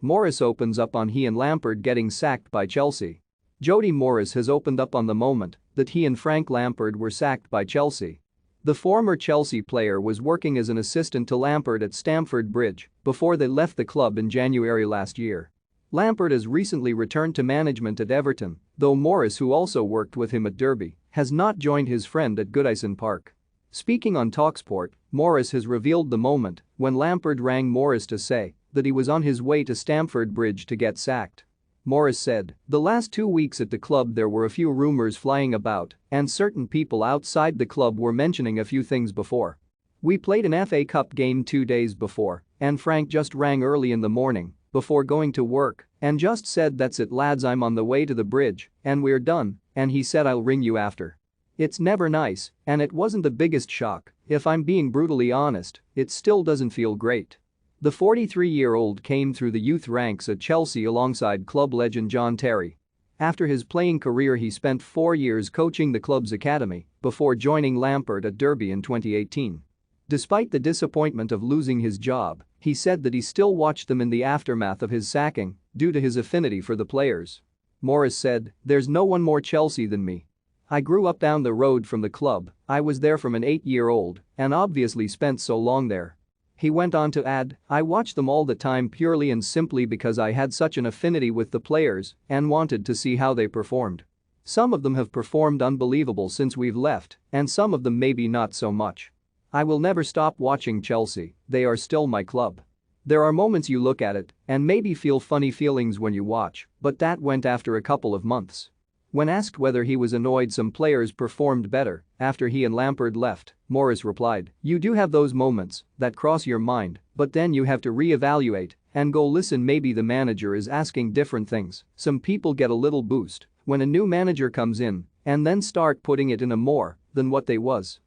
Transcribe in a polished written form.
Morris opens up on he and Lampard getting sacked by Chelsea. Jody Morris has opened up on the moment that he and Frank Lampard were sacked by Chelsea. The former Chelsea player was working as an assistant to Lampard at Stamford Bridge before they left the club in January last year. Lampard has recently returned to management at Everton, though Morris, who also worked with him at Derby, has not joined his friend at Goodison Park. Speaking on talkSPORT, Morris has revealed the moment when Lampard rang Morris to say that he was on his way to Stamford Bridge to get sacked. Morris said, "The last 2 weeks at the club there were a few rumours flying about and certain people outside the club were mentioning a few things before. We played an FA Cup game 2 days before and Frank just rang early in the morning before going to work and just said, 'That's it lads, I'm on the way to the bridge and we're done,' and he said, 'I'll ring you after.' It's never nice and it wasn't the biggest shock, if I'm being brutally honest, it still doesn't feel great." The 43-year-old came through the youth ranks at Chelsea alongside club legend John Terry. After his playing career he spent 4 years coaching the club's academy before joining Lampard at Derby in 2018. Despite the disappointment of losing his job, he said that he still watched them in the aftermath of his sacking due to his affinity for the players. Morris said, "There's no one more Chelsea than me. I grew up down the road from the club, I was there from an 8-year-old and obviously spent so long there." He went on to add, "I watched them all the time purely and simply because I had such an affinity with the players and wanted to see how they performed. Some of them have performed unbelievable since we've left and some of them maybe not so much. I will never stop watching Chelsea, they are still my club. There are moments you look at it and maybe feel funny feelings when you watch, but that went after a couple of months." When asked whether he was annoyed some players performed better after he and Lampard left, Morris replied, "You do have those moments that cross your mind, but then you have to re-evaluate and go, listen, maybe the manager is asking different things. Some people get a little boost when a new manager comes in and then start putting it in a more than what they was."